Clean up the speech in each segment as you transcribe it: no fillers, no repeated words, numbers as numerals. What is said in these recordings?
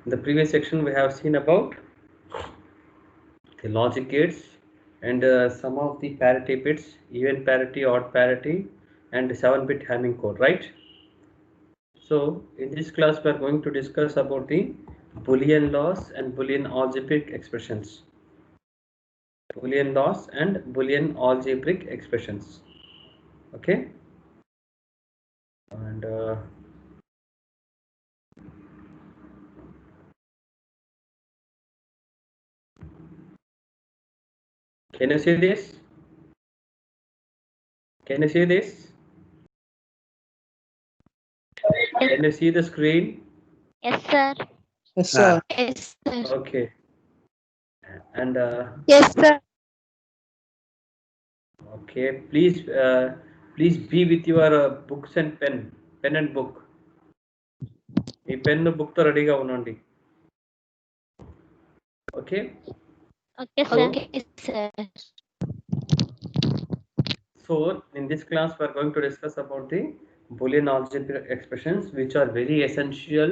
In the previous section, we have seen about the logic gates and some of the parity bits, even parity, odd parity, and 7-bit Hamming code, right? So in this class, we are going to discuss about the Boolean laws and Boolean algebraic expressions. Boolean laws and Boolean algebraic expressions. Okay, and can you see this? Can you see this? Can you see the screen? Yes, sir. Yes, sir. Yes, sir. Okay, and Yes, sir. okay, please be with your books and pen and book. Me pen book తో రెడీగా ఉండండి. Okay. Okay, sir. Okay, sir. So in this class we are going to discuss about the Boolean algebraic expressions, which are very essential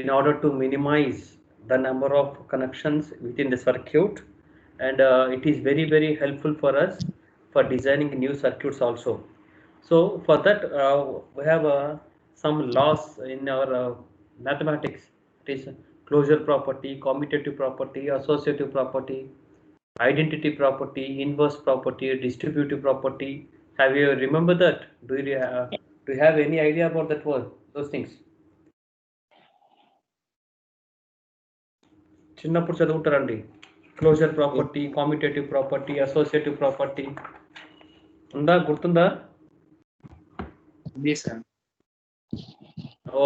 in order to minimize the number of connections within the circuit, and it is very helpful for us for designing new circuits also. So for that we have some laws in our mathematics. It is closure property, commutative property, associative property, identity property, inverse property, distributive property. Have you remember that? Do you have any idea about that word, those things? చిన్నప్పుడు చదువుతారండి. Closure property, commutative property, associative property ఉందా, గుర్తుందా?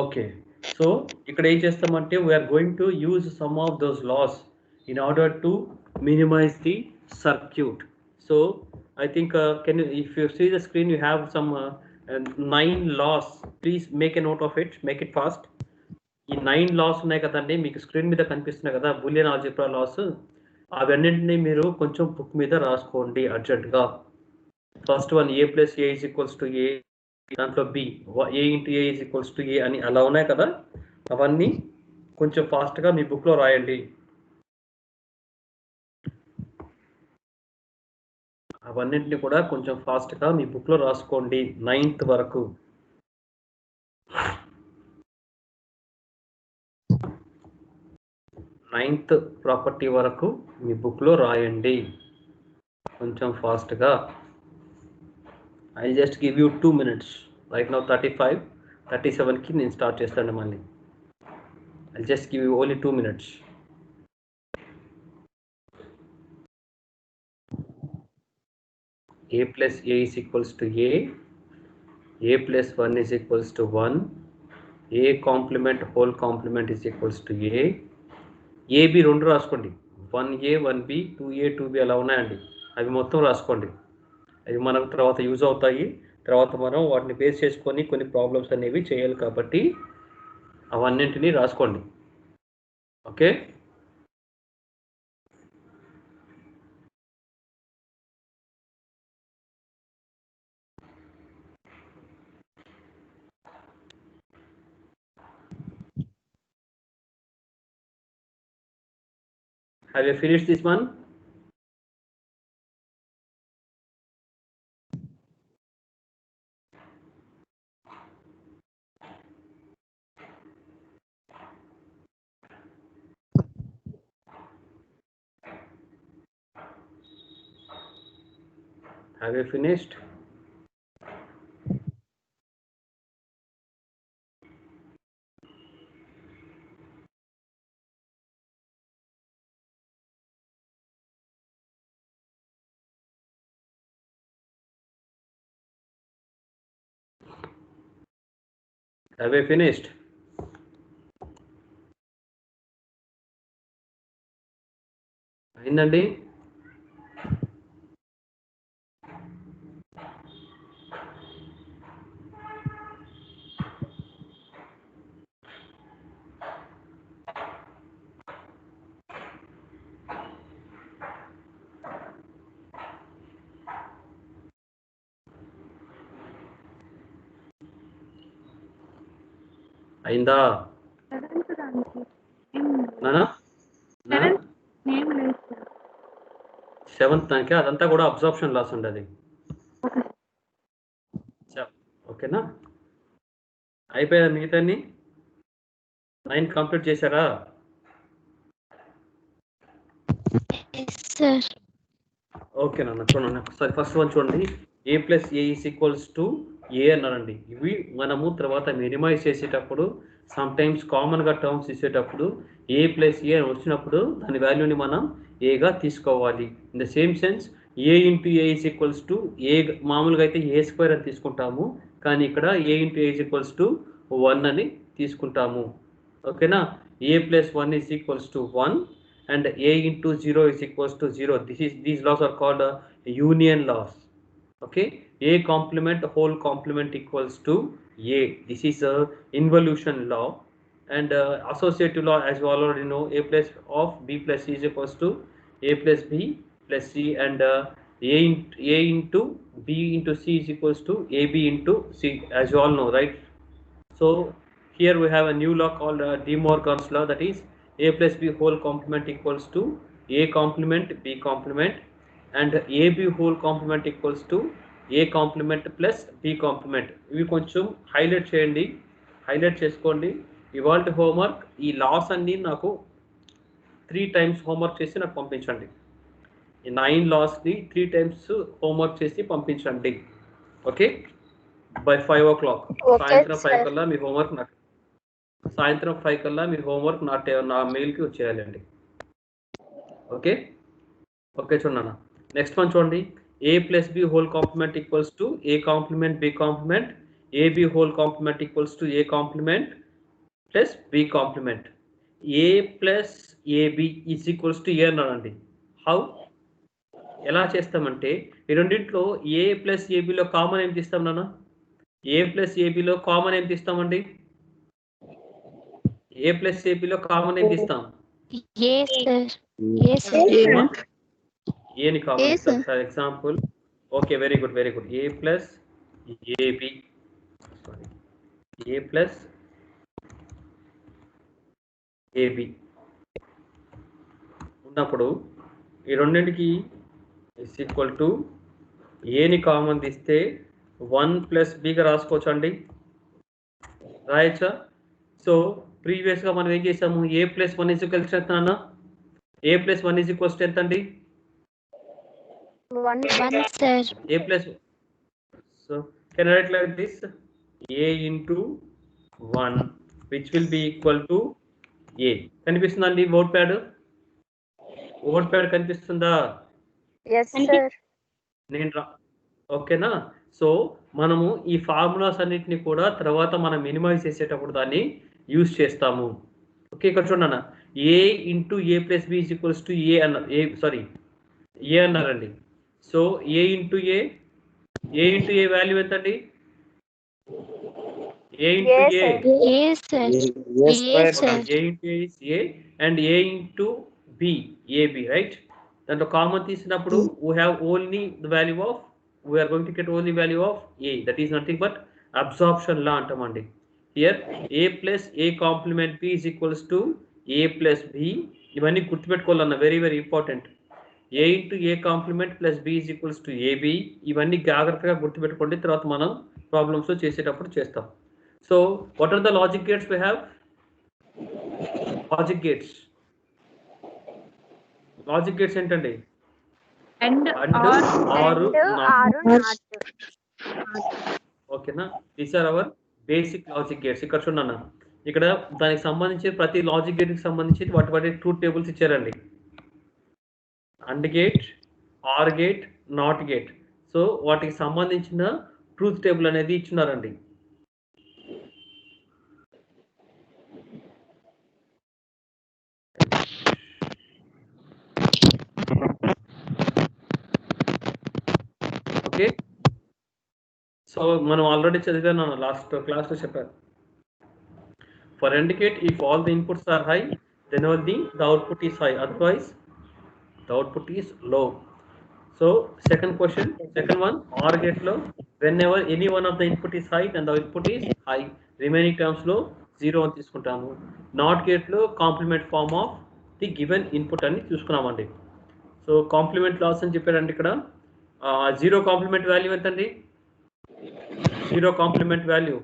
Okay, so ఇక్కడ ఏం చేస్తామంటే we're going to use some of those laws in order to minimize the circuit. So I think if you see the screen, you have some 9 laws. Please make a note of it, make it fast. ఈ 9 loss ఉన్నాయి కదండి, మీకు screen మీద కనిపిస్తున్నాయి కదా, Boolean algebra loss. అవన్నింటినీ మీరు కొంచెం book మీద రాసుకోండి అర్జెంట్గా. First one, a plus A is equals to A, దాంట్లో B A into A is equals to A అని అలా ఉన్నాయి కదా, అవన్నీ కొంచెం ఫాస్ట్గా మీ బుక్లో రాయండి. అవన్నింటినీ కూడా కొంచెం ఫాస్ట్గా మీ బుక్లో రాసుకోండి 9th వరకు. నైన్త్ ప్రాపర్టీ వరకు మీ బుక్లో రాయండి కొంచెం ఫాస్ట్గా. I just give you 2 minutes. Right now 35, 37కి నేను స్టార్ట్ చేస్తాను మళ్ళీ. I just give you only 2 minutes. a plus a is equals to a plus 1 is equals to 1, a complement whole complement is equals to a b రెండు రాసుకోండి. 1a 1b 2a 2b అలా ఉన్నాయండి, అవి మొత్తం రాసుకోండి. అవి మనకు తర్వాత యూజ్ అవుతాయి. తర్వాత మనం వాటిని బేస్ చేసుకొని కొన్ని ప్రాబ్లమ్స్ అనేవి చేయాలి కాబట్టి అవన్నింటినీ రాసుకోండి. Okay, have you finished this one? Have you finished? Have you finished? అయిందండి. అయిందా? నానా నేమ్ లేదు సార్. 7th దానికి అదంతా కూడా అబ్జార్ప్షన్ లాస్ ఉండదు. ఓకేనా, అయిపోయిందా మిగతా 9 కంప్లీట్ చేశారా? Yes, sir. ఓకే నాన్న, చూడండి ఒకసారి ఫస్ట్ వన్ చూడండి. a plus A is equals to A అన్నారండి. ఇవి మనము తర్వాత మినిమైజ్ చేసేటప్పుడు సమ్ టైమ్స్ కామన్గా టర్మ్స్ ఇచ్చేటప్పుడు ఏ ప్లస్ ఏ అని వచ్చినప్పుడు దాని వాల్యూని మనం ఏగా తీసుకోవాలి. In the same sense A into A is equals to A, మామూలుగా అయితే ఏ స్క్వేర్ అని తీసుకుంటాము, కానీ ఇక్కడ A into A is equals to 1 అని తీసుకుంటాము. ఓకేనా, A plus 1 is equals to 1 and a into 0 is equals to 0. These laws are called union laws. Okay, a complement whole complement equals to a. This is a involution law. And associative law, as you already know, a plus of b plus c is equals to a plus b plus c, and a into b into c is equals to ab into c, as you all know, right? So here we have a new law called De Morgan's law, that is a plus b whole complement equals to a complement b complement, and ab whole complement equals to a complement plus b complement. ఇవి కొంచెం highlight చేయండి, highlight చేసుకోండి. ఇవాల్టి homework ఈ loss అన్ని నాకు 3 times homework చేసి నాకు పంపించండి. ఈ 9 లాస్ని 3 times హోంవర్క్ చేసి పంపించండి. ఓకే, బై 5 o'clock సాయంత్రం 5 కల్లా మీ హోంవర్క్ నాకు సాయంత్రం 5 కల్లా మీ హోంవర్క్ నా మెయిల్కి వచ్చేయాలండి. ఓకే ఓకే, చూడన్నా నెక్స్ట్ వన్ చూడండి. A plus B whole complement equals to A complement B complement, A B whole complement equals to A complement plus B complement. A plus A B is equals to A అన్నాడండి. How, ఎలా చేస్తామంటే ఈ రెండింటిలో ఏ plus ఏబిలో common ఏం తీస్తాం నాన్న? ఏ plus ఏబిలో common ఏం తీస్తామండి? ఏ plus ఏబిలో common ఏం తీస్తాం? Yes, sir. Yes, sir. ఏని కామన్ ఇస్తాం. For example, okay, very good very good. A plus AB, sorry, A plus AB ఉన్నప్పుడు ఈ రెండింటికి ఇస్ ఈక్వల్ టు ఏని కామన్ తీస్తే 1 ప్లస్ బిగా రాసుకోవచ్చు అండి, రాయచ్చా? సో ప్రీవియస్గా మనం ఏం చేసాము? A plus 1 is equals to ఎంత అన్న? A plus 1 is equals to ఎంత అండి? 1, sir. A plus, so can I write like this, A into 1 which will be equal to A. కనిపిస్తుందండి వర్డ్ ప్యాడ్? వర్డ్ ప్యాడ్ కనిపిస్తుందా? నేను ఓకేనా. So మనము ఈ ఫార్ములాస్ అన్నిటిని కూడా తర్వాత మనం మినిమైజ్ చేసేటప్పుడు దాన్ని యూజ్ చేస్తాము. ఓకే, ఇక్కడ చూడన్నా, A into A plus B is equals to A అన్నారు, ఏ అన్నారండి. So A into A value ఎంత అండి? A into A, Yes, sir. Yes, sir. A into A is A and A into B A B, right? దాంట్లో common తీసినప్పుడు we have only the value of, we're going to get only value of A, that is nothing but absorption law అంటామండి. Here A plus A complement B is equals to A plus B. ఇవన్నీ గుర్తుపెట్టుకోవాలన్న, very very important. A into A complement plus B is equals to A B. ఇవన్నీ జాగ్రత్తగా గుర్తుపెట్టుకోండి, తర్వాత మనం problems చేసేటప్పుడు చేస్తాం. So what are the logic gates we have? Logic gates ఏంటండి? అండ్ ఆరు, ఓకేనా. These are our basic logic gates. ఇక్కడ చూడన్నా, ఇక్కడ దానికి సంబంధించి ప్రతి లాజిక్ గేట్ కి సంబంధించి వాటి ట్రూత్ టేబుల్స్ ఇచ్చారండి. And gate, are gate, not gate. So వాటికి సంబంధించిన ట్రూత్ టేబుల్ అనేది ఇచ్చినారండి. ఓకే, సో మనం ఆల్రెడీ చదివాను, లాస్ట్ క్లాస్లో చెప్పాను. For indicate if all the inputs are high, then only the output is high, otherwise the output is low. So second question, second one, OR gate లో whenever any one of the input is high then the output is high, remaining terms లో 0 అని తీసుకుంటాము. Not గేట్లో complement form of the given input అని చూసుకున్నామండి. So complement loss అని చెప్పారండి ఇక్కడ. 0 కాంప్లిమెంట్ వాల్యూ ఎంత అండి? 0 కాంప్లిమెంట్ వాల్యూ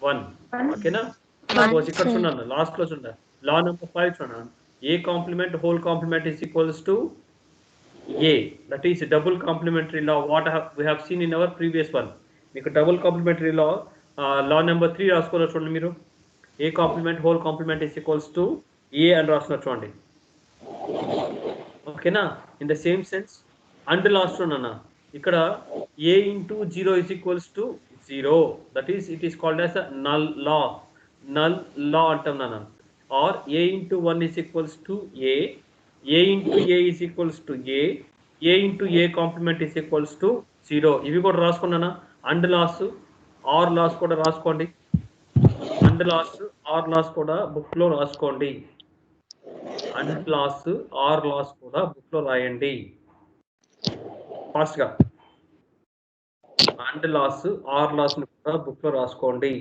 1. ఓకేనా? సపోజ్ ఇక్కడ చూడండి, లాస్ట్ లో చూడండి, లా నెంబర్ 5 చూడండి. A complement whole complement is equals to A, that is double complementary law what we have seen in our previous one. మీకు double complementary law law number 3 రాసుకోవాలి చూడండి మీరు. A complement whole complement is equals to A అని రాస్తున్నారు చూడండి. ఓకేనా? In the same sense and last చూడన్నా ఇక్కడ A into 0 is equals to 0, that is it is called as a null law అంటాం నాన్న. or A into 1 is equals to A into A is equals to A into A complement is equals to 0. ఇవి కూడా రాసుకున్నానా? And laws or laws కూడా రాసుకోండి. And laws or laws కూడా book లో రాసుకోండి. అండ్ లాస్ ఆర్ లాస్ కూడా book లో రాయండి ఫాస్ట్ గా. అండ్ లాస్ ఆర్ లాస్ కూడా బుక్ లో రాసుకోండి.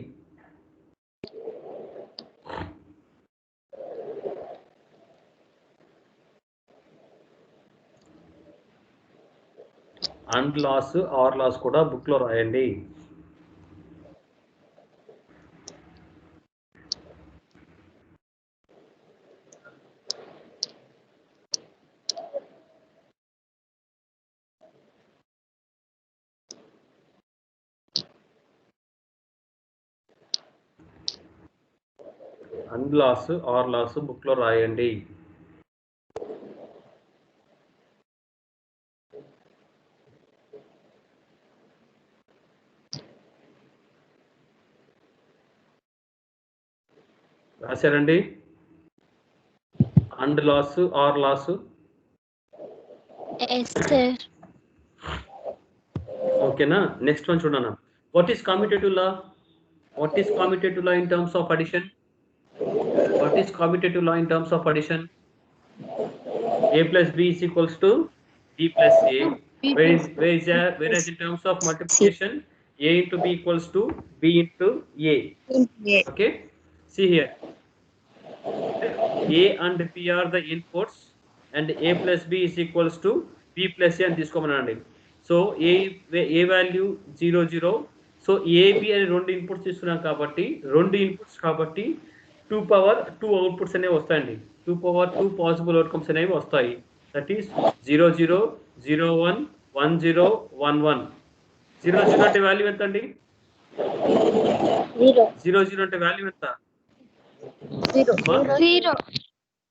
అండ్ లాస్ ఆర్ లాస్ కూడా బుక్ లో రాయండి. And laws or laws book లో రాయండి. రాశారండి? And laws or laws. Yes, sir. ఓకేనా? నెక్స్ట్ వన్ చూడన్నా. What is commutative law? What is commutative law in terms of addition? What is commutative law in terms of addition? A plus B is equals to B plus A. Whereas in terms of multiplication, A into B equals to B into A. Okay? See here. A and B are the inputs and A plus B is equals to B plus A and this common and so A value 0 0. So AB and రెండు inputs తీసుకున్నాం కాబట్టి రెండు inputs కాబట్టి 2 power 2 outputs అనేవి వస్తాయండి. 2 power 2 possible outcomes అనేవి వస్తాయి. That is 0 0 0 1 1 0 1 1. 0 0 అంటే వాల్యూ ఎంత అండి? 0 0 అంటే వాల్యూ ఎంత?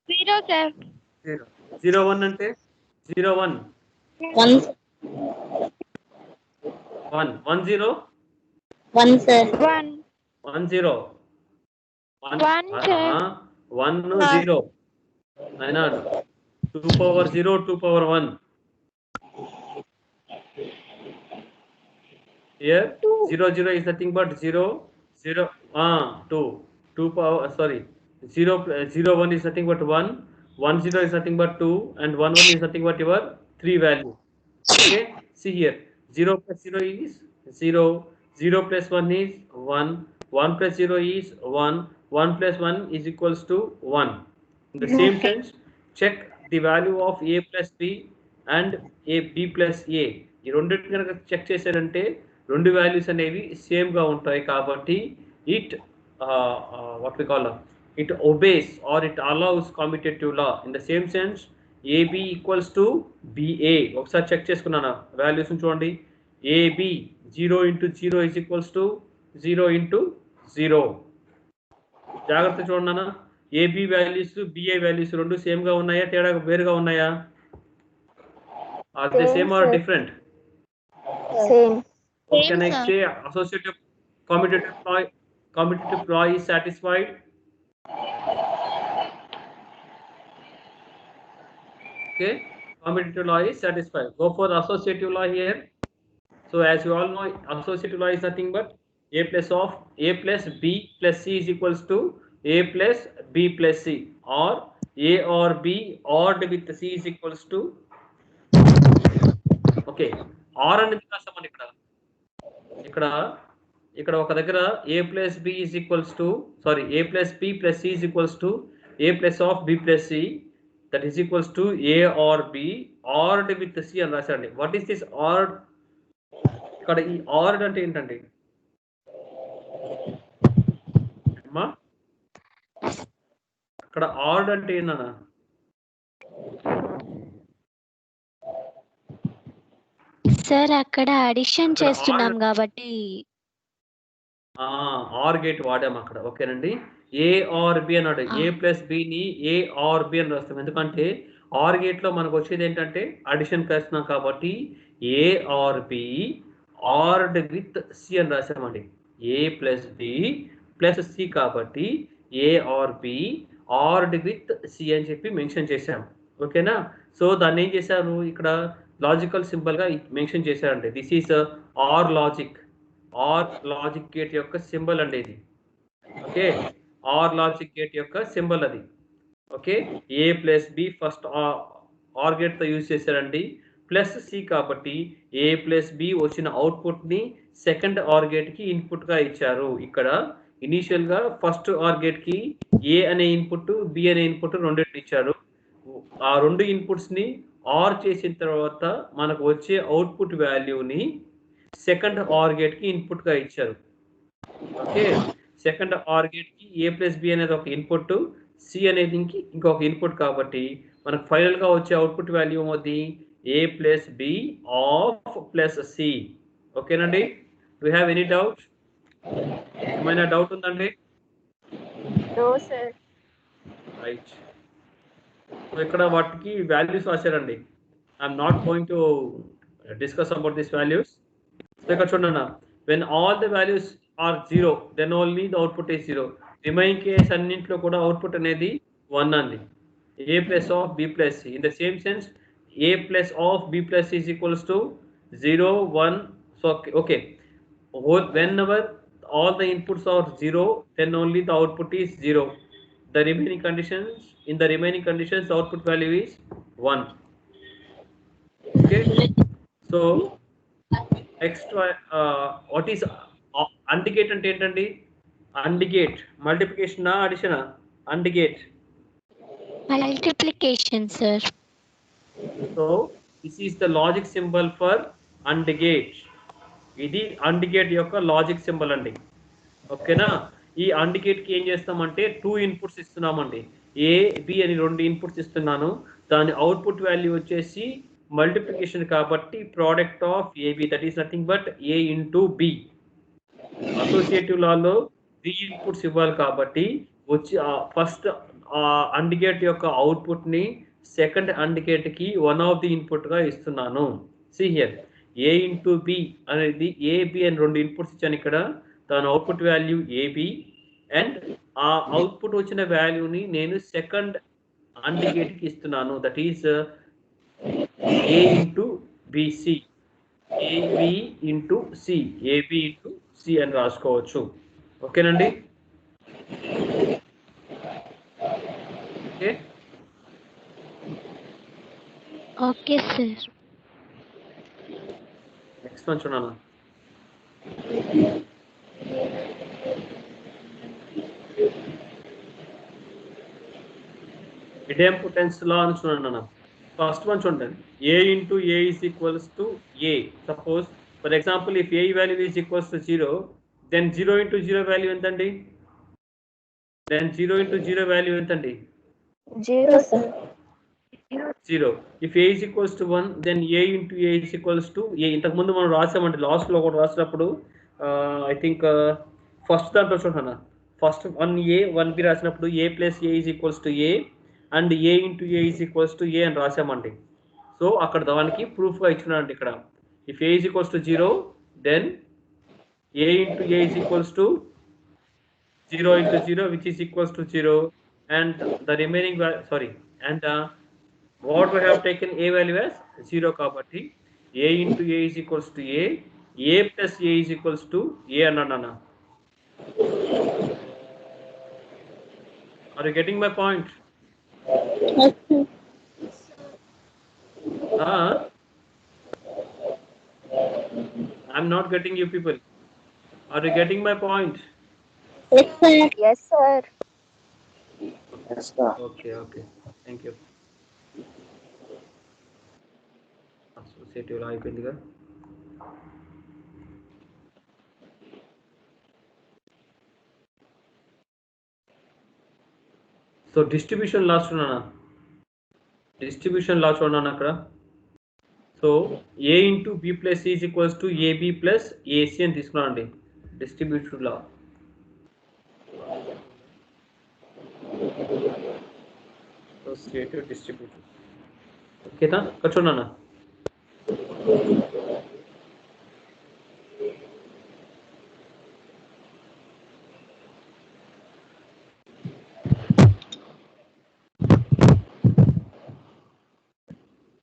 0 sir. 0 1 అంటే 0 1 1 1 0 1 sir. 1 0 1 0 అయినా 2 power 0 2 power 1 here 0 0 is nothing but 0 0 2 power sorry 0 0 1 is nothing but 1 1 0 is nothing but 2 and 1 1 is nothing but your 3 value. Okay, see here 0 plus 0 is 0 0 plus 1 is 1 1 plus 0 is 1 1 plus 1 is equals to 1. In the same sense, check the value of A plus B and B plus A. ఈ రెండింటిని కనుక check చేశారంటే రెండు values అనేవి same గా ఉంటాయి కాబట్టి it what we call it obeys or it allows commutative law. In the same sense, AB equals to BA. ఒకసారి చెక్ చేసుకున్నాను వాల్యూస్ చూడండి. AB 0 into 0 is equals to 0 into 0. జాగ్రత్త చూడన్నా. AB వాల్యూస్ BA వాల్యూస్ రెండు same గా ఉన్నాయా తేడా వేరుగా ఉన్నాయా? Are they same or different? Same. Can I say associative commutative law is satisfied? Okay, commutative law is satisfied. Go for associative law here. So as you all know, associative law is nothing but A plus B plus C is equals to A plus B plus C, or A or B odd with C is equals to okay. R అనేది రాస్తామని ఇక్కడ ఇక్కడ ఒక దగ్గర a plus b is equals to a plus b plus c is equals to a plus of b plus c that is equals to a or b ORed with c అని రాశారండి. What is this ORed? ఇక్కడ ఈ ORed అంటే ఏంటండి అమ్మా? ఇక్కడ ORed అంటే ఏంటన్నా? సార్ అక్కడ అడిషన్ చేస్తున్నాం కాబట్టి ఆర్ గేట్ వాడాము అక్కడ. ఓకేనండి. ఏ ఆర్ బి అన్నాడు. ఏ ప్లస్ బిని ఏ ఆర్ బి అని రాస్తాం. ఎందుకంటే ఆర్ గేట్ లో మనకు వచ్చేది ఏంటంటే అడిషన్ చేస్తున్నాం కాబట్టి ఏ ఆర్ బి ఆర్డ్ విత్ సి అని రాసామండి. ఏ ప్లస్ బి ప్లస్ సి కాబట్టి ఏ ఆర్ బి ఆర్డ్ విత్ సి అని చెప్పి మెన్షన్ చేశాము. ఓకేనా? సో దాన్ని ఏం చేశారు, ఇక్కడ లాజికల్ సింబల్ గా మెన్షన్ చేశారండి. This is or logic. Or logic gate యొక్క సింబల్ అండి ఇది. ఓకే, ఆర్ లాజిక్ గేట్ యొక్క సింబల్ అది. Okay, A plus B first or gate తో యూజ్ చేశారండి. ప్లస్ సి కాబట్టి ఏ ప్లస్ బి వచ్చిన అవుట్పుట్ ని సెకండ్ ఆర్ గేట్ కి ఇన్పుట్ గా ఇచ్చారు. ఇక్కడ ఇనీషియల్ గా ఫస్ట్ ఆర్ గేట్ కి ఏ అనే ఇన్పుట్ బి అనే ఇన్పుట్ రెండింటిని ఇచ్చారు. ఆ రెండు ఇన్పుట్స్ ని ఆర్ చేసిన తర్వాత మనకు వచ్చే అవుట్పుట్ వాల్యూని సెకండ్ ఆర్ గేట్ కి ఇన్పుట్ గా ఇచ్చారు. ఓకే, సెకండ్ ఆర్ గేట్ కి ఏ ప్లస్ బి అనేది ఒక ఇన్పుట్, సి అనేది ఇంకొక ఇన్పుట్ కాబట్టి మనకు ఫైనల్ గా వచ్చే అవుట్పుట్ వాల్యూ ఏమవుతుంది, A plus B of plus C. ఓకేనండి? Do have any doubt? ఏమైనా డౌట్ ఉందండి? No sir. రైట్. ఇక్కడ వాటికి వాల్యూస్ రాశారండి. I'm not going to discuss about this values. So ఇక్కడ చూడండి, when all the values are 0 then only the output is 0. Remaining case అన్నింటిలో కూడా అవుట్పుట్ అనేది 1 అండి. A plus of B plus C. In the same sense A plus of B plus C is equals to 0 1. So okay, whenever all the inputs are 0 then only the output is 0. The remaining conditions, in the remaining conditions the output value is 1. Okay, so next what is AND అంటే ఏంటండి? AND gate multiplication addition? AND gate multiplication sir. So this is the logic symbol for AND gate. ఇది AND gate యొక్క logic symbol అండి. ఓకేనా? ఈ AND gate కి ఏం చేస్తామంటే 2 ఇన్పుట్స్ ఇస్తున్నామండి. ఏ బి అని 2 ఇన్పుట్స్ ఇస్తున్నాను. దాని అవుట్పుట్ వాల్యూ వచ్చేసి మల్టిప్లికేషన్ కాబట్టి product of AB, that is nothing but A into B. Associative లాలో 3 ఇన్పుట్స్ ఇవ్వాలి కాబట్టి వచ్చి ఫస్ట్ AND గేట్ యొక్క అవుట్పుట్ ని సెకండ్ AND గేట్ కి వన్ ఆఫ్ ది ఇన్పుట్ గా ఇస్తున్నాను. See here, A into B అనేది ఏబి అని 2 ఇన్పుట్స్ ఇచ్చాను ఇక్కడ. దాని అవుట్పుట్ వాల్యూ ఏబి అండ్ ఆ అవుట్పుట్ వచ్చిన వాల్యూని నేను సెకండ్ AND గేట్ కి ఇస్తున్నాను. That is A into B C, A B into C, A B into C అని రాసుకోవచ్చు. ఓకేనండి? Okay, okay sir. Next one చూడాలి. idempotence law అని చూడండి అన్న. ఫస్ట్ వన్ చూడండి, A into A is equals to A. Suppose for example if A value is equals to 0 then 0 into 0 value ఎంతండి? Then 0 into 0 value ఎంతండి? 0 sir. 0. If A is equals to 1 then A into A is equals to ఏ. ఇంతకుముందు మనం రాసామండి, లాస్ట్లో ఒకటి రాసినప్పుడు I think first దాంట్లో చూడండి, first 1A 1B రాసినప్పుడు A plus A is equals to A and A into A is equals to A అని రాసామండి. సో అక్కడ దానికి ప్రూఫ్గా ఇచ్చినారండి ఇక్కడ. If A is equals to 0 then A into A is equals to 0 into 0 which is equals to 0 and the remaining and what we have taken a value as 0 kabatti a into a is equals to a plus a is equals to a anana. Are you getting my point? I'm not getting you people. Are you getting my point? Yes, sir. Yes, sir. Yes, sir. Okay. Thank you. Associative అయిపోయిందిగా. So distribution law చూడనా, distribution law చూడనా అక్కడ. So A into B plus is equals to AB plus A C అని తీసుకున్నాను అండి distribution లా. Associative distribution ఓకేనా, ఇక్కడ చూడనా.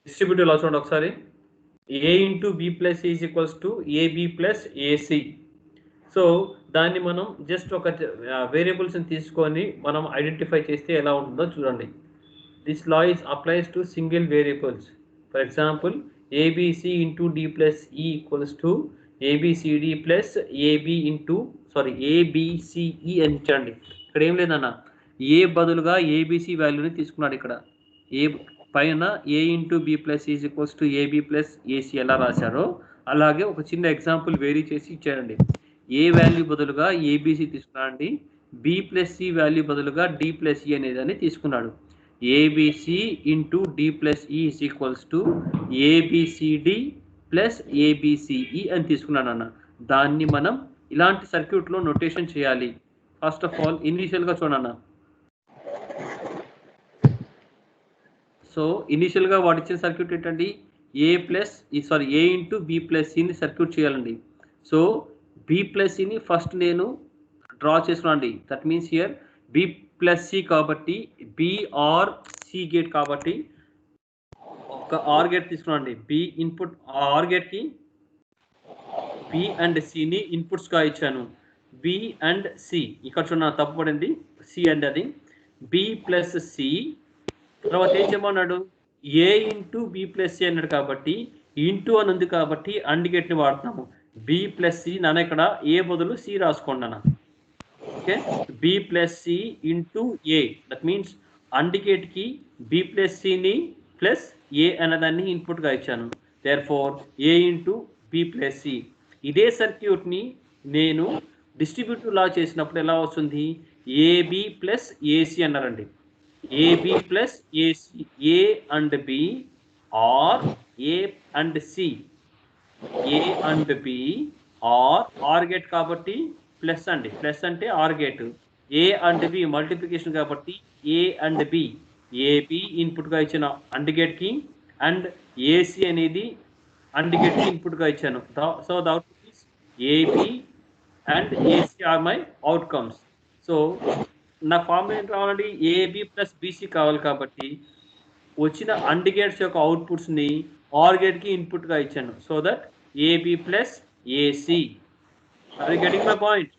డిస్ట్రిబ్యూటివ్ లా చూడండి ఒకసారి. A into B plus is equals to AB plus A C. So దాన్ని మనం జస్ట్ ఒక వేరియబుల్స్ని తీసుకొని మనం ఐడెంటిఫై చేస్తే ఎలా ఉంటుందో చూడండి. This law is applies to single variables. For example A B C into D plus E equals to A B C D plus A B into A B C E అని ఇచ్చండి. ఇక్కడ ఏం లేదన్న, ఏ బదులుగా ఏబిసి వాల్యూని తీసుకున్నాడు. ఇక్కడ ఏ పైన A into B plus is equals to AB plus A C ఎలా రాశారో అలాగే ఒక చిన్న ఎగ్జాంపుల్ వేరీ చేసి ఇచ్చారండి. ఏ వాల్యూ బదులుగా ఏబిసి తీసుకున్నాడండి, బి ప్లస్ సి వాల్యూ బదులుగా డి ప్లస్ ఈ అనేదాన్ని తీసుకున్నాడు. A B C into D plus E is equals to A B C D plus A B C E అని తీసుకున్నాడు అన్న. దాన్ని మనం ఇలాంటి సర్క్యూట్లో నొటేషన్ చేయాలి. ఫస్ట్ ఆఫ్ ఆల్ ఇనీషియల్గా చూడన్న. సో ఇనీషియల్గా వాడు ఇచ్చిన సర్క్యూట్ ఏంటండి, ఏ ఇంటూ బి ప్లస్ సిని సర్క్యూట్ చేయాలండి. సో బి ప్లస్ సిని ఫస్ట్ నేను డ్రా చేసుకున్నాను అండి. That means here B plus C కాబట్టి బిఆర్ సి గేట్ కాబట్టి ఒక ఆర్ గేట్ తీసుకున్నాను అండి. బి ఇన్పుట్ ఆర్ గేట్కి బి అండ్ సిని ఇన్పుట్స్గా ఇచ్చాను. బి అండ్ సి ఇక్కడ చూడ తప్పు పడింది, సి అండ్ అది బి ప్లస్ సి. తర్వాత ఏం చెప్పన్నాడు, ఏ ఇంటూ బి ప్లస్ సి అన్నాడు కాబట్టి ఇంటూ అని ఉంది కాబట్టి అండ్ గేట్ని వాడుతున్నాము. బి ప్లస్ సి నాన్న ఇక్కడ ఏ బదులు సి రాసుకోండి అన్న. Okay, B plus C into A. That means AND గేట్కి బి ప్లస్ సిని ప్లస్ ఏ అన్నదాన్ని ఇన్పుట్గా ఇచ్చాను. Therefore A into B plus C. ఇదే సర్క్యూట్ని నేను డిస్ట్రిబ్యూటివ్ లా చేసినప్పుడు ఎలా వస్తుంది, ఏబి ప్లస్ ఏసి అన్నారండి. AB plus AC, A and B or A and C. A and B or gate కాబట్టి ప్లస్ అండి, ప్లస్ అంటే or gate. A and B multiplication కాబట్టి ఏ అండ్ బి. ఏబి ఇన్పుట్గా ఇచ్చిన అండ్ గేట్కి అండ్ ఏసి అనేది and గేట్కి ఇన్పుట్గా ఇచ్చాను. So the output is AB and AC are my outcomes. So నా ఫార్ములా ఏంటి రావాలండి, ఏబి ప్లస్ బీసీ కావాలి కాబట్టి వచ్చిన అండ్ గేట్స్ యొక్క అవుట్పుట్స్ని ఆర్ గేట్కి ఇన్పుట్గా ఇచ్చాను. So that AB plus AC. Are you getting my point?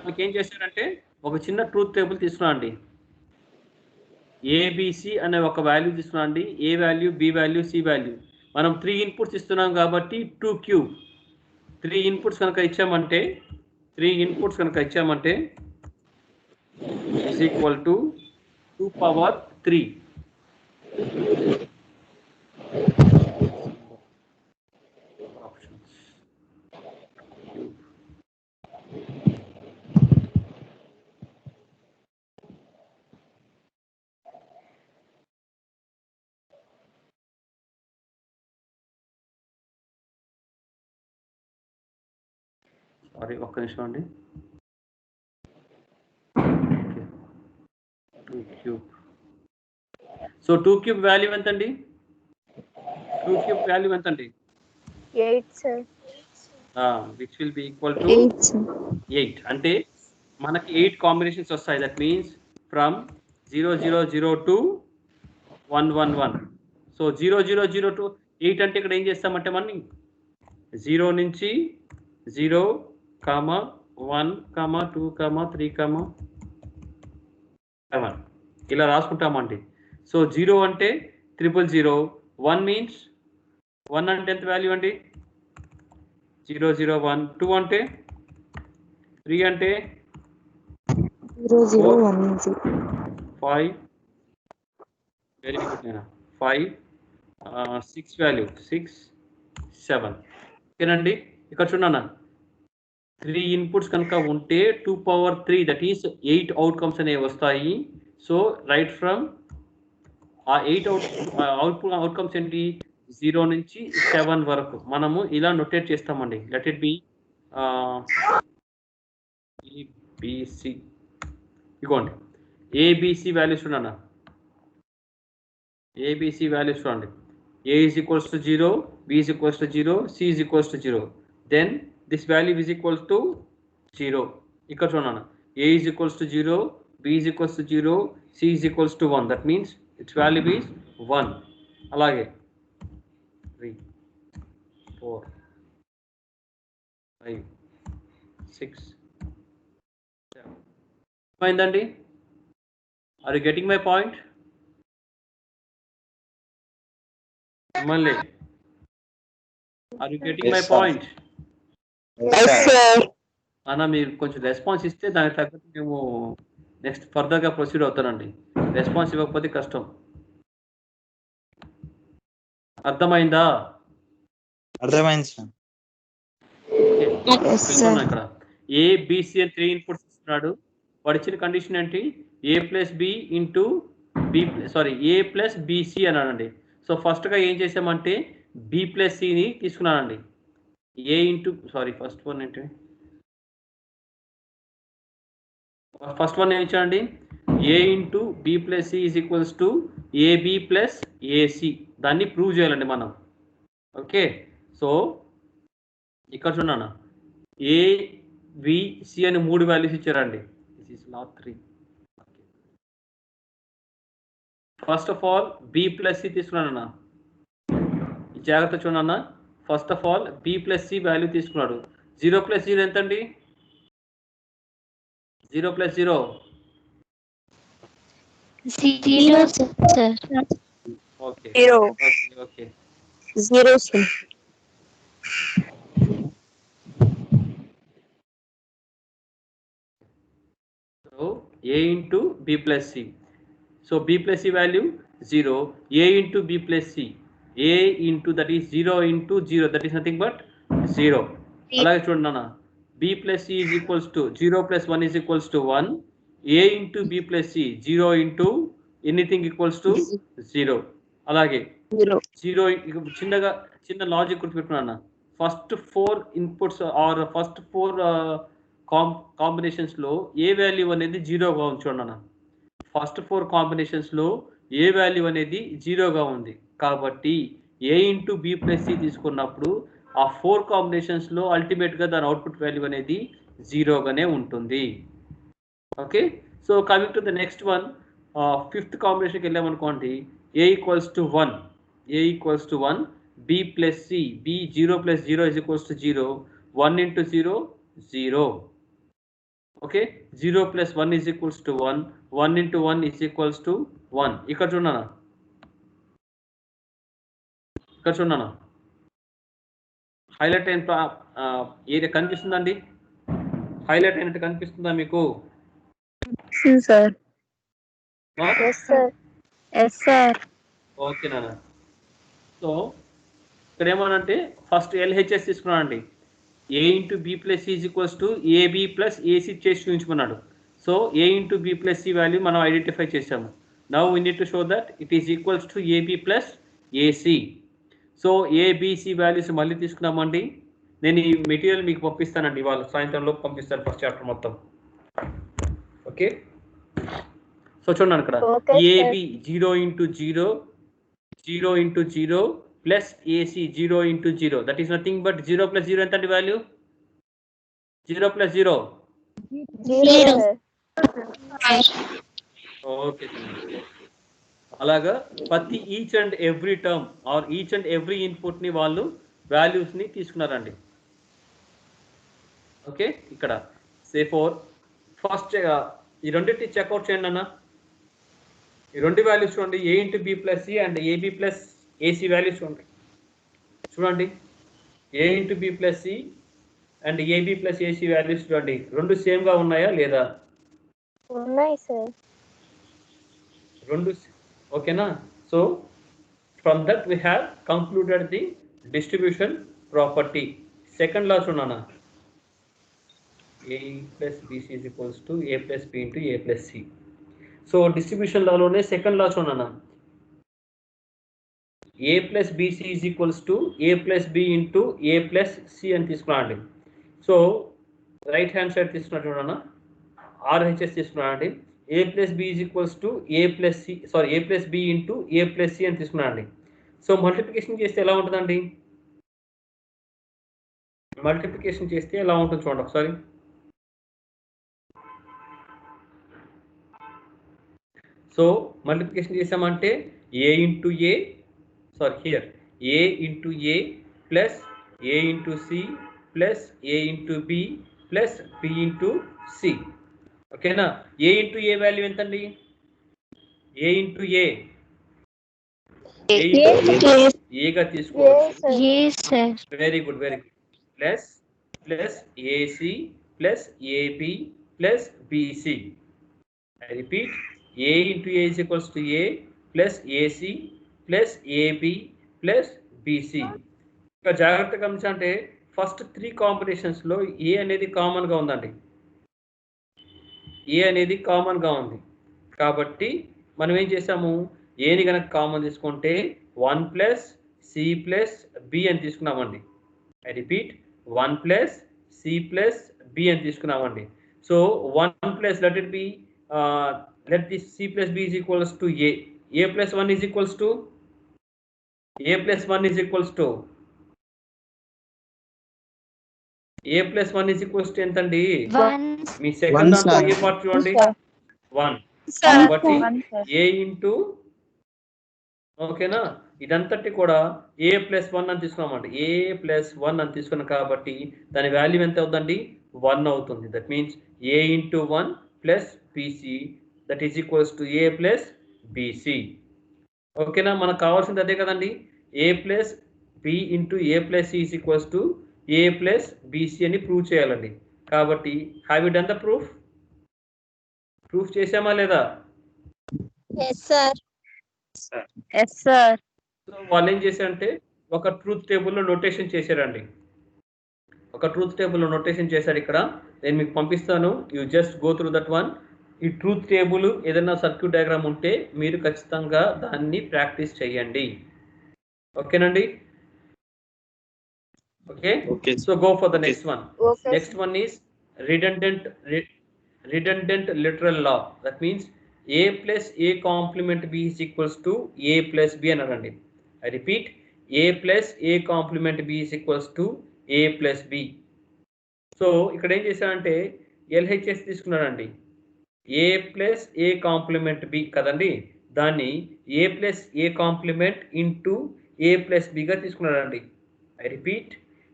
మనకి ఏం చేశారంటే ఒక చిన్న ట్రూత్ టేబుల్ తీసుకున్నా అండి. ఏబిసి అనే ఒక వాల్యూ తీసుకున్నా అండి, A value, B value, C value. మనం 3 ఇన్పుట్స్ ఇస్తున్నాం కాబట్టి 2 క్యూబ్. 3 ఇన్పుట్స్ కనుక ఇచ్చామంటే is equal to 2 power 3. Options. Sorry ఒక్క నిమిషం అండి. 2 క్యూబ్. సో 2 క్యూబ్ వాల్యూ ఎంత అండి, 2 క్యూబ్ వాల్యూ ఎంత అండి, 8 sir. Which will be equal to 8. అంటే మనకి 8 కాంబినేషన్స్ వస్తాయి. That means from 0002 to 111. So 0002 to 8 అంటే ఇక్కడ ఏం చేస్తామంటే మనం 0 నుంచి 0, 1, 2, 3, 7 ఇలా రాసుకుంటామండి. సో 0 అంటే 000, 1 మీన్స్ 1 అంటే ఎంత వాల్యూ అండి? 0 0 1. 2 అంటే 3 అంటే 0 0 1 5. వెరీ గుడ్ నేను 5 6 వాల్యూ 6 7. ఓకేనండి. ఇక్కడ చూడన్నా 3 ఇన్పుట్స్ కనుక ఉంటే 2 పవర్ 3 దట్ ఈస్ 8 అవుట్కమ్స్ అనేవి వస్తాయి. సో రైట్ ఫ్రమ్ ఆ 8 అవుట్కమ్స్ ఏంటి? 0 నుంచి 7 వరకు మనము ఇలా నోటేట్ చేస్తామండి. Let it be ABC. ఇగోండి ఏబిసి వాల్యూస్ చూడన్నా. ఏబిసి వాల్యూస్ చూడండి. A is equals to 0, B is equals to 0, C is equals to 0. Then this value is equals to 0. ఇక్కడ చూడన్నా. A is equals to 0, B is equals to 0, C is equals to 1. That means its value is 1. అలాగే 3, 4, 5, 6, 7. అయిందండి? Are you getting my point? Mali, are you getting my point? Yes, sir. అన్న మీరు కొంచెం response ఇస్తే దానికి తగ్గట్టు మేము next ఫర్దర్గా ప్రొసీడ్ అవుతానండి. రెస్పాన్స్ ఇవ్వకపోతే కష్టం. అర్థమైందా? అర్థమైంది సార్. ఇక్కడ ఏబిసి అని 3 ఇన్పుట్స్ ఇస్తున్నాడు. వాడు ఇచ్చిన కండిషన్ ఏంటి? ఏ plus B into A plus BC అన్నాడండి. సో ఫస్ట్గా ఏం చేసామంటే బి ప్లస్ సిని తీసుకున్నానండి. ఫస్ట్ వన్ ఏం ఇచ్చానండి? A into B plus C is equals to AB plus A C. దాన్ని ప్రూవ్ చేయాలండి మనం. ఓకే, సో ఇక్కడ చూడన్నా ఏబిసి అని 3 వాల్యూస్ ఇచ్చారండి. This is not 3. First of all B plus C తీసుకున్నానన్నా. జాగ్రత్త చూడన్నా. First of all B plus C value తీసుకున్నాడు. 0 ప్లస్ 0 ఎంతండి? 0 plus 0 0 sir. Okay 0. Okay 0 sir. So a into b plus c. So b plus c value 0. a into b plus c. a into that is 0 into 0. That is nothing but 0. అలాగే చూడండి అన్న. b plus c is equals to 0 plus 1 is equals to 1. a into b plus c 0 into anything equals to 0. అలాగే 0 చిన్న logic గుర్తుపెట్టుకున్నా. First 4 inputs or first 4 combinations లో A value అనేది 0గా ఉంచండి అన్న. ఫస్ట్ 4 కాంబినేషన్స్ లో ఏ వాల్యూ అనేది 0గా ఉంది కాబట్టి a into B plus C తీసుకున్నప్పుడు ఆ 4 కాంబినేషన్స్ లో అల్టిమేట్ గా దాని అవుట్పుట్ వాల్యూ అనేది 0గానే ఉంటుంది. Okay, so coming to the next one, 5th కాంబినేషన్కి వెళ్ళామనుకోండి. a equals to 1, a equals to 1, b plus C, b 0 plus 0 is equals to 0, 1 into 0 0. Okay, 0 plus 1 is equals to 1, 1 into 1 is equals to 1. ఇక్కడ చూడన్నా. Highlight అయిన area కనిపిస్తుందండి? Highlight అయినట్టు కనిపిస్తుందా మీకు? Sir. Yes sir. Yes sir. Okay నాన్న. So ఇక్కడ ఏమనంటే ఫస్ట్ ఎల్హెచ్ఎస్ తీసుకున్నానండి. a into B plus C is equals to AB plus A C చేసి చూపించమన్నాడు. So a into B plus C value మనం ఐడెంటిఫై చేసాము. Now we need to show that it is equals to AB plus A C. So A B C values మళ్ళీ తీసుకున్నామండి. నేను ఈ material మీకు పంపిస్తానండి, వాళ్ళు సాయంత్రంలో పంపిస్తాను ఫస్ట్ చాప్టర్ మొత్తం. ఓకే, సో చూడండి ఇక్కడ AB 0 into 0, 0 into 0 plus AC 0 into 0. That is nothing but 0 plus 0 ఎంత అండి వాల్యూ? 0 plus 0 okay. అలాగా ప్రతి each and every term are each and every input ని వాళ్ళు వాల్యూస్ ని తీసుకున్నారండి. ఓకే, ఇక్కడ సే ఫోర్ ఫస్ట్ ఈ రెండింటిని చెక్అవుట్ చేయండి అన్న. ఈ రెండు వాల్యూస్ చూడండి, a into B plus C and A B plus A C values చూడండి. చూడండి a into B plus C and A B plus A C values చూడండి రెండు సేమ్గా ఉన్నాయా లేదా? ఉన్నాయి సార్. రెండు ఓకేనా? So from that we have concluded the distribution property. Second law చూడనా, a plus bc is equals to a plus b into a plus c. So distribution లాలోనే సెకండ్ లా చూడనా, a plus bc is equals to a plus b into a plus c అని తీసుకున్నాండి. So right hand side తీసుకున్నట్టు చూడనా, RHS తీసుకున్నాండి. a plus b is equals to a plus c, sorry a plus b into a plus c అని తీసుకున్నాండి. So multiplication చేస్తే ఎలా ఉంటుందండి? Multiplication చేస్తే ఎలా ఉంటుంది చూడండి ఒకసారి. సో మల్టిప్లికేషన్ చేసామంటే a into a, sorry here, a into a plus a into c plus a into b plus b into c. ఓకేనా? a into a వాల్యూ ఎంతండి? a into a గా తీసుకోవచ్చు. Very good, very good. Plus plus ac plus ab plus bc. I repeat, a into a is equals to a plus ac plus ab plus bc. ఇంకా జాగ్రత్తగా గమనించాలంటే first 3 కాంబినేషన్స్లో ఏ అనేది కామన్గా ఉందండి. ఏ అనేది కామన్గా ఉంది కాబట్టి మనం ఏం చేసాము, ఏని కనుక కామన్ తీసుకుంటే 1 ప్లస్ సి ప్లస్ బి అని తీసుకున్నామండి. I repeat, 1 plus C plus B అని తీసుకున్నామండి. So 1 plus let it be, let this c plus b is equals to a plus 1 is equals to a plus 1 is equals to a plus 1 is equals to ఎంతండి? మీ second దాంట్లో ఏ part చూడండి, 1 కాబట్టి a into, ఓకేనా, ఇదంతటి కూడా a plus 1 అని తీసుకున్నామండి. a plus 1 అని తీసుకున్నాం కాబట్టి దాని వాల్యూ ఎంత అవుతుందండి? 1 అవుతుంది. That means a into 1 plus bc, that is equals to a plus bc. ఓకేనా? మనకు కావాల్సింది అదే కదండి, a plus b into a plus c is equals to a plus bc అని ప్రూవ్ చేయాలండి. కాబట్టి have you done the proof? Proof చేసామా లేదా? Yes sir. Yes sir. So వాళ్ళు ఏం చేశారంటే ఒక ట్రూత్ టేబుల్లో నోటేషన్ చేశారండి. ఒక ట్రూత్ టేబుల్లో నోటేషన్ చేశారు. ఇక్కడ నేను మీకు పంపిస్తాను, you just go through that one. ఈ ట్రూత్ టేబుల్ ఏదైనా సర్క్యూట్ డయాగ్రామ్ ఉంటే మీరు ఖచ్చితంగా దాన్ని ప్రాక్టీస్ చేయండి. ఓకేనండి? Okay, so go for the next one. Next one is redundant literal law. That means a plus a complement b is equals to a plus b అన్నారండి. I repeat, a plus a complement b is equals to a plus b. So ఇక్కడ ఏం చేశారంటే LHS తీసుకున్నారండి, a plus a complement b కదండి, దాన్ని a plus a complement into a plus b గా తీసుకున్నారండి. I repeat,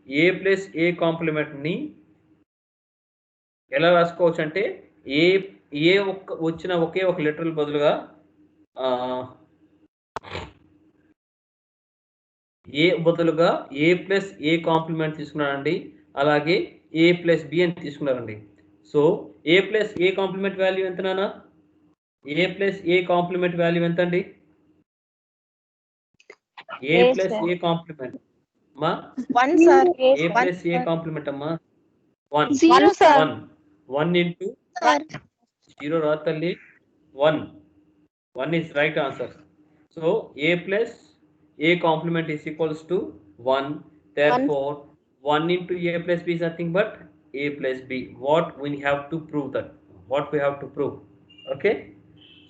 a plus a complement ని ఎలా రాసుకోవచ్చు అంటే ఏ వచ్చిన ఒకే ఒక లిటరల్ బదులుగా ఏ బదులుగా ఏ ప్లస్ ఏ కాంప్లిమెంట్ తీసుకున్నారండి, అలాగే ఏ ప్లస్ బి అని తీసుకున్నారండి. So A plus A complement value ఎంత నాన్న? ఏ ప్లస్ ఏ కాంప్లిమెంట్ వాల్యూ ఎంత అండి? ఏ ప్లస్ ఏ కాంప్లిమెంట్ అమ్మా, 1 sir. A plus A complement అమ్మా 1. 0 sir. 1 into 0 రా తల్లి, 1 is right answer. So a plus a complement is equals to 1. Therefore 1 into a plus b is nothing but a plus b. What we have to prove that? What we have to prove? Okay,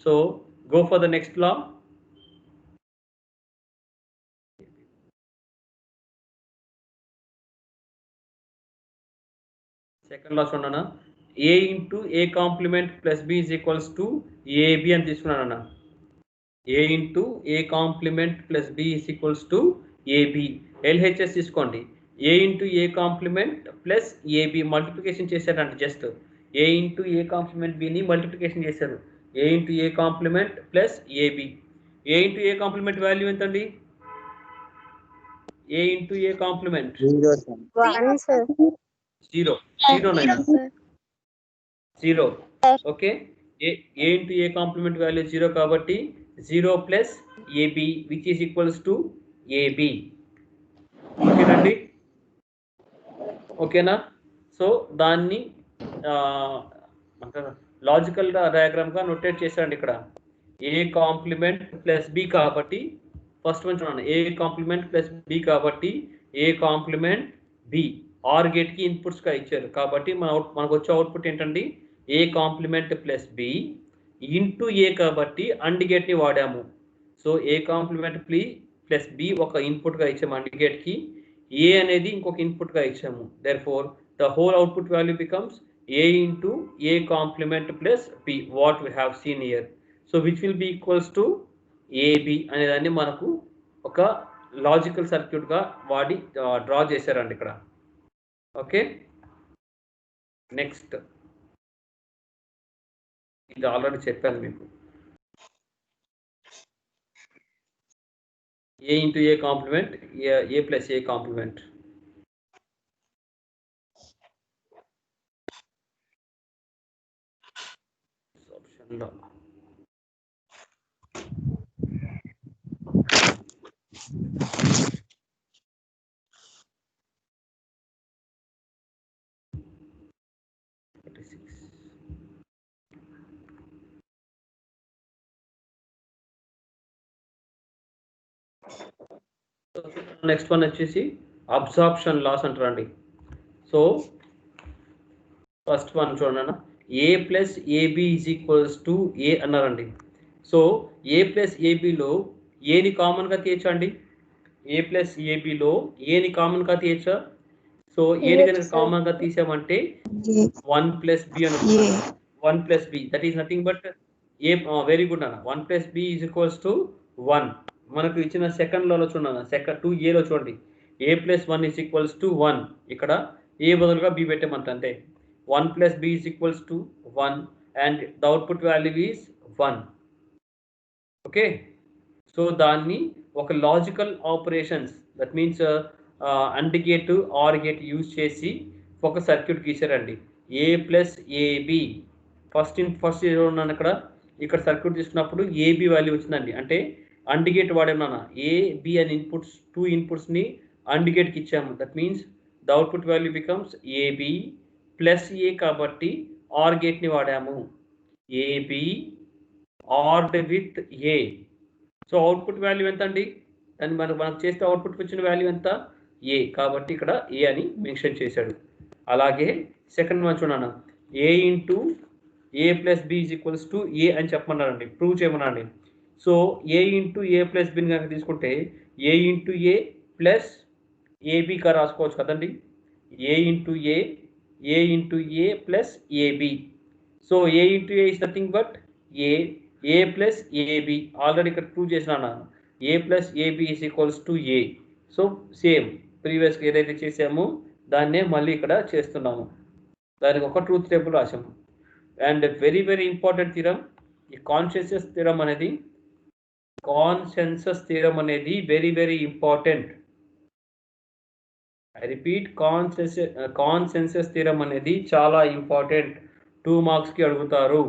so go for the next law. Second law చూడనా, a into a complement plus b is equals to ab అని తీసుకున్నానన్నా. a into a complement plus b is equals to ab. LHS తీసుకోండి, a into a complement plus ab multiplication చేశారంటే just a into a complement b ని multiplication చేశారు. a into a complement plus ab. a into a complement value ఎంతండి? A into A complement? 0 sir. 1 sir. 0. 0 naina. Sir. 0. Sir. Okay. A into A complement value 0 kabatti 0 plus AB which is equals to AB. Okay నండి, ఓకేనా? So దాన్ని logical diagram గా notate చేశారండి ఇక్కడ. A complement plus B కాబట్టి first one చూడండి, A complement plus B కాబట్టి ఏ complement B or gate కి ఇన్పుట్స్ గా ఇచ్చారు కాబట్టి మనకు వచ్చే అవుట్పుట్ ఏంటండి, ఏ కాంప్లిమెంట్ ప్లస్ బి ఇంటూ ఏ కాబట్టి అండ్ గేట్ ని వాడాము. సో ఏ కాంప్లిమెంట్ ప్లస్ బి ఒక ఇన్పుట్ గా ఇచ్చాము అండ్ గేట్ కి, ఏ అనేది ఇంకొక ఇన్పుట్ గా ఇచ్చాము. Therefore the whole output value becomes a into a complement plus b, what we have seen here. So which will be equals to ab అనేదాన్ని మనకు ఒక లాజికల్ సర్క్యూట్ గా వాడి డ్రా చేశారండి ఇక్కడ. ఓకే, నెక్స్ట్ ఇది ఆల్రెడీ చెప్పాను మీకు, a into a complement, a plus a complement. No. Next one వచ్చేసి అబ్సార్ప్షన్ లాస్ అంటారండి. సో ఫస్ట్ వన్ చూడండి, A plus A B is equals to A అన్నారండి. సో ఏ ప్లస్ ఏబిలో ఏని కామన్గా తీయచ్చండి, ఏ ప్లస్ ఏబిలో ఏని కామన్గా తీయచ్చా? సో ఏని కనుక కామన్గా తీసామంటే 1 ప్లస్ బి అనుకుంటున్నాను. 1 plus B that is nothing but A. Very good అన్న, 1 plus B is equals to 1. మనకు ఇచ్చిన సెకండ్లో చూడండి, సెకండ్ 2ఏలో చూడండి, A plus 1 is equals to 1. ఇక్కడ ఏ బదులుగా బి పెట్టామంట, అంటే 1 plus b is equals to 1 and the output value is 1. Okay, so దాన్ని ఒక logical operations that means AND gate are gate use చేసి ఒక సర్క్యూట్ గీసారండి. ఏ ప్లస్ ఏబి ఫస్ట్ ఉన్నాను ఇక్కడ సర్క్యూట్ తీసుకున్నప్పుడు ఏబి వాల్యూ వచ్చిందండి, అంటే అండ్ గేట్ వాడేమన్నా ఏ బి అని ఇన్పుట్స్ 2 ఇన్పుట్స్ని అండ్ గేట్కి ఇచ్చాము. That means the output value becomes A B plus A కాబట్టి ఆర్ గేట్ని వాడాము, A B ORed with A. So output value ఎంత అండి, దాన్ని మనకు చేస్తే అవుట్పుట్ వచ్చిన వాల్యూ ఎంత, ఏ. కాబట్టి ఇక్కడ ఏ అని మెన్షన్ చేశాడు. అలాగే సెకండ్ వన్ చూడండి, A into A plus B is equals to A అని చెప్పమన్నారండి, ప్రూవ్ చేయమన్నారండి. So A into A plus బిని కనుక తీసుకుంటే ఏ ఇంటూ ఏ ప్లస్ ఏబిగా రాసుకోవచ్చు కదండి, A into A plus A B. So A into A is nothing but A plus A B. Already ఇక్కడ ప్రూవ్ చేసినా, A plus A B is equals to A. So same ప్రీవియస్గా ఏదైతే చేసామో దాన్నే మళ్ళీ ఇక్కడ చేస్తున్నాము, దానికి ఒక ట్రూత్ టేబుల్ రాసాము. And very very important theorem ఈ కాన్సెన్సస్ థీరం అనేది very very important. I repeat, consensus theorem అనేది చాలా ఇంపార్టెంట్, 2 మార్క్స్కి అడుగుతారు.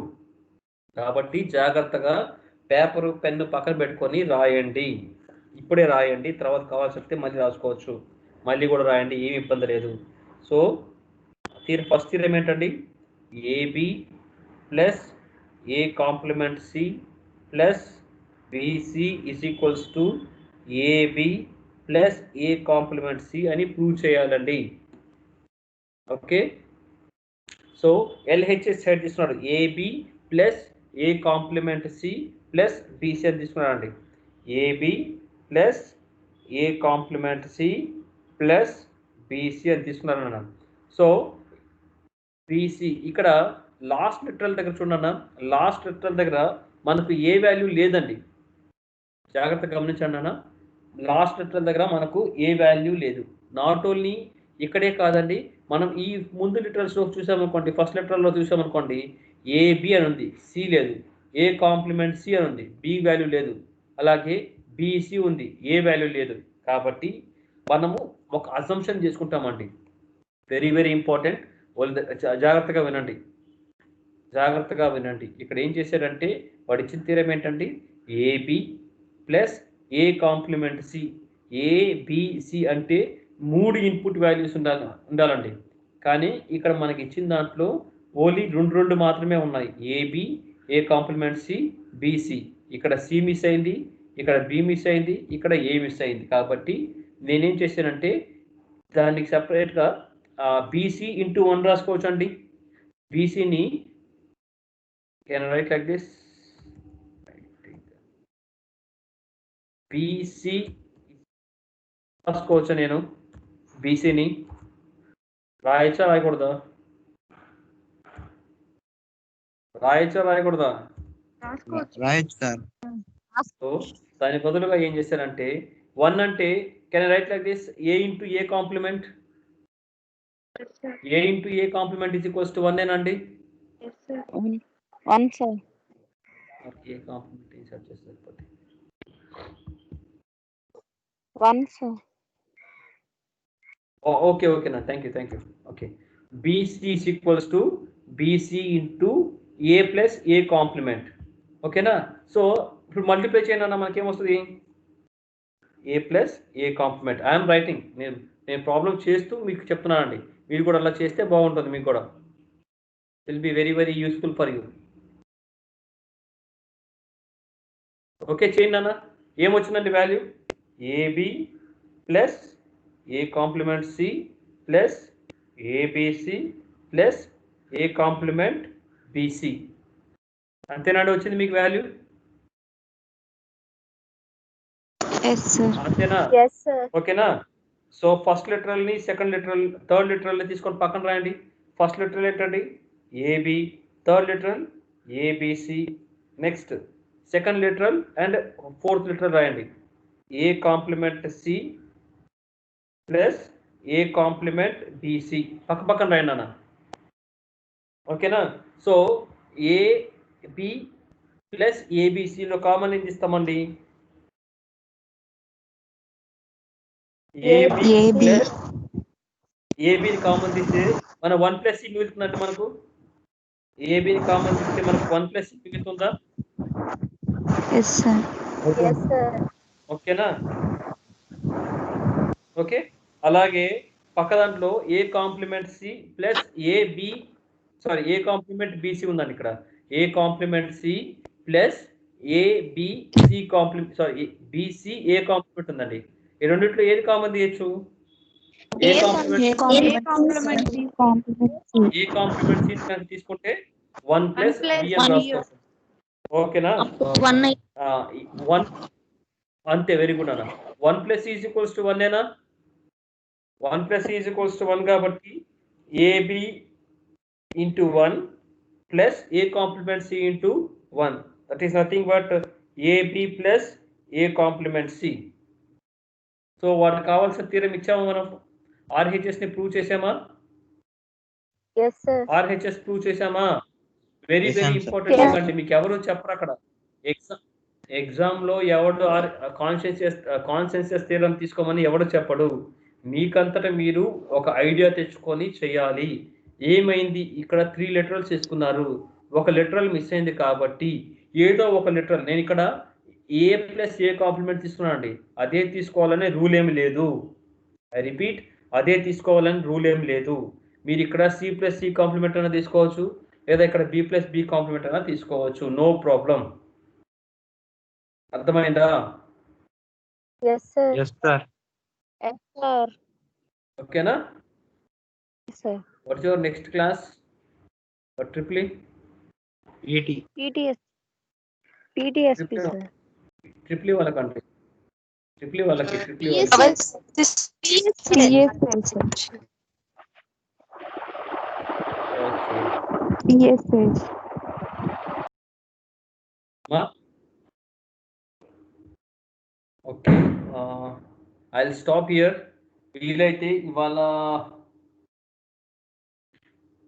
కాబట్టి జాగ్రత్తగా పేపరు పెన్ను పక్కన పెట్టుకొని రాయండి, ఇప్పుడే రాయండి, తర్వాత కావాల్సి వస్తే మళ్ళీ రాసుకోవచ్చు, మళ్ళీ కూడా రాయండి, ఏమి ఇబ్బంది లేదు. సో ఫస్ట్ థీరం ఏంటండి, AB plus A complement C plus BC is equals to AB plus A complement C అని ప్రూవ్ చేయాలండి. ఓకే, సో ఎల్హెచ్ఎస్ సైడ్ తీసుకున్నాడు, AB plus A complement C plus BC అని తీసుకున్నాడండి, AB plus A complement C plus BC అని తీసుకున్నాను అన్నాను. So BC ఇక్కడ last literal దగ్గర చూడన్నా, లాస్ట్ లిటరల్ దగ్గర మనకు ఏ వాల్యూ లేదండి, జాగ్రత్తగా గమనించండి అన్న, లాస్ట్ లిటరల్ దగ్గర మనకు ఏ వాల్యూ లేదు. నాట్ ఓన్లీ ఇక్కడే కాదండి, మనం ఈ ముందు లిటరల్స్లో చూసామనుకోండి, ఫస్ట్ లిటరల్లో చూసామనుకోండి ఏబి అని ఉంది, సి లేదు, ఏ కాంప్లిమెంట్ సి అని ఉంది, బి వాల్యూ లేదు, అలాగే బిసి ఉంది, ఏ వాల్యూ లేదు. కాబట్టి మనము ఒక అజంప్షన్ చేసుకుంటామండి. Very very important. వాళ్ళు జాగ్రత్తగా వినండి, జాగ్రత్తగా వినండి. ఇక్కడ ఏం చేశారంటే వాడు ఇచ్చిన థీరం ఏంటండి, AB plus A complement C. ABC అంటే 3 ఇన్పుట్ వాల్యూస్ ఉండాలండి. కానీ ఇక్కడ మనకి ఇచ్చిన దాంట్లో ఓన్లీ 2 మాత్రమే ఉన్నాయి. ఏబి, ఏ కాంప్లిమెంట్ సి, బిసి. ఇక్కడ సి మిస్ అయింది, ఇక్కడ బి మిస్ అయింది, ఇక్కడ ఏ మిస్ అయింది. కాబట్టి నేనేం చేశానంటే దానికి సపరేట్గా బీసీ ఇంటూ 1 రాసుకోవచ్చు అండి. బీసీని can write like this. B C రాసుకోవచ్చు. నేను బీసీని రాయచ్చా రాయకూడదా? రాయచ్చా రాయకూడదా? Right sir. సో దాని బదులుగా ఏం చేశారంటే 1 అంటే can write like this, A into A complement. A into A complement is equals to 1 అండి. One sir. A complement insert చేస్తే సరిపోతుంది. 1 సార్. ఓకే ఓకేనా, thank you. Okay, B C is equals to B C into A plus A complement. ఓకేనా? So ఇప్పుడు multiply చేయండి అన్న, మనకేమొస్తుంది, A plus A complement. I'm writing, నేను ప్రాబ్లం చేస్తూ మీకు చెప్తున్నానండి. మీరు కూడా అలా చేస్తే బాగుంటుంది, మీకు కూడా will be very very useful for you. Okay చేయండి అన్న. ఏమొచ్చిందండి value, A B plus A complement C plus A B C plus A complement B C. అంతేనండి వచ్చింది మీకు వాల్యూ? అంతేనా? ఓకేనా? సో ఫస్ట్ లిటరల్ని, సెకండ్ లిటరల్, థర్డ్ లిటరల్ని తీసుకొని పక్కన రాయండి. ఫస్ట్ లిటరల్ ఏంటండి, A B. Third literal A B C. Next second literal and fourth literal రాయండి, A complement C plus A complement B C. పక్కన రాయండి అన్న. ఓకేనా? సో ఏబి ప్లస్ ఏబిసిలో కామన్ ఏం తీస్తామండి, ఏబిని కామన్ తీస్తే మన 1 ప్లస్ సి మిగులుతుందంటే మనకు, ఏబిని కామన్ తీస్తే మనకు 1 ప్లస్ సి మిగులుతుందా? ఓకేనా? ఓకే, అలాగే పక్క దాంట్లో A complement C plus A complement B C ఉందండి. ఇక్కడ A complement C plus A B C complement, B C A complement ఉందండి. ఈ రెండిట్లో ఏది కామన్ తీయచ్చు, ఏ కాంప్లిమెంట్ సి తీసుకుంటే 1 ప్లస్ బి అని రాసుకోవచ్చు. ఓకేనా? 1 అంతే, వెరీ గుడ్ అన్న. 1 ప్లస్ ఈజ్ ఈక్వల్స్ టు 1 ఏనా? 1 ప్లస్ ఈజ్ ఈక్వల్స్ టు 1 కాబట్టి AB into 1 plus A complement C into 1, that is nothing but AB plus A complement C. So వాటికి కావాల్సిన థీరం ఇచ్చాము మనం. RHS ని ప్రూవ్ చేసామా? RHS ప్రూవ్ చేసామా? వెరీ వెరీ ఇంపార్టెంట్ అండి. మీకు ఎవరు చెప్పరు అక్కడ. ఎగ్జామ్ లో ఎవడు కాన్సెన్సస్ థీరం తీసుకోమని ఎవడు చెప్పడు. మీకంతటా మీరు ఒక ఐడియా తెచ్చుకొని చేయాలి. ఏమైంది, ఇక్కడ 3 లిటరల్స్ తీసుకున్నారు, ఒక లిటరల్ మిస్ అయింది కాబట్టి ఏదో ఒక లిటరల్, నేను ఇక్కడ ఏ ప్లస్ ఏ కాంప్లిమెంట్ తీసుకున్నాను అండి, అదే తీసుకోవాలనే రూల్ ఏమి లేదు. ఐ రిపీట్, అదే తీసుకోవాలని రూల్ ఏమి లేదు. మీరు ఇక్కడ సి ప్లస్ సి కాంప్లిమెంట్ అయినా తీసుకోవచ్చు, లేదా ఇక్కడ బి ప్లస్ బి కాంప్లిమెంట్ అయినా తీసుకోవచ్చు, నో ప్రాబ్లం. అర్థమైందా? ఓకేనా? What's your next class? Triple triple వాళ్ళకండి, ట్రిపుల్ వాళ్ళకి okay. I will stop here. వీలైతే ఇవాళ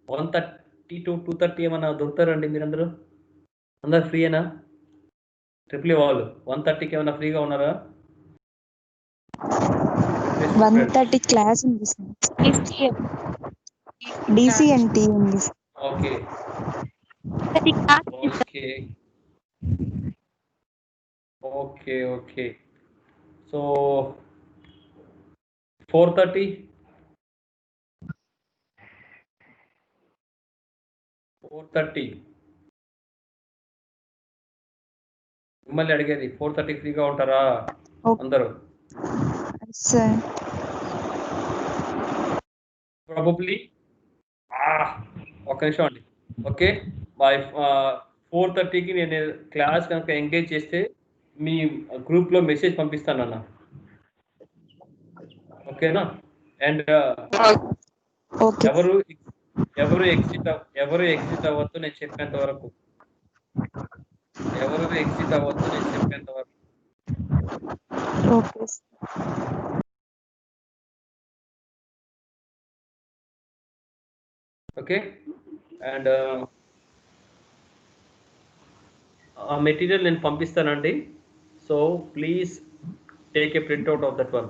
1:30 to 2:30 ఏమన్నా దొరుకుతారండి మీరందరూ? అందరు ఫ్రీయేనా? ట్రిపుల్ వాళ్ళు 1:30కి ఏమన్నా ఫ్రీగా ఉన్నారా? 1:30 క్లాస్ ఉంది సార్. DCNT ఉంది సార్. Okay. అది class is Okay. So 4:30. 4:30. మిమ్మల్ని అడిగేది 4:30 ఫ్రీగా ఉంటారా అందరూ? సార్ ప్రాబబ్లీ ఒక నిమిషం అండి. ఓకే, బై 4:30కి నేను క్లాస్ కనుక ఎంగేజ్ చేస్తే మీ గ్రూప్లో మెసేజ్ పంపిస్తానన్న. ఓకేనా? And okay. ఎవరు ఎగ్జిట్ అవ్వద్దు నేను చెప్పేంత వరకు. ఓకే. ఓకే, అండ్ ఆ మెటీరియల్ నేను పంపిస్తానండి. So please take a printout of that one.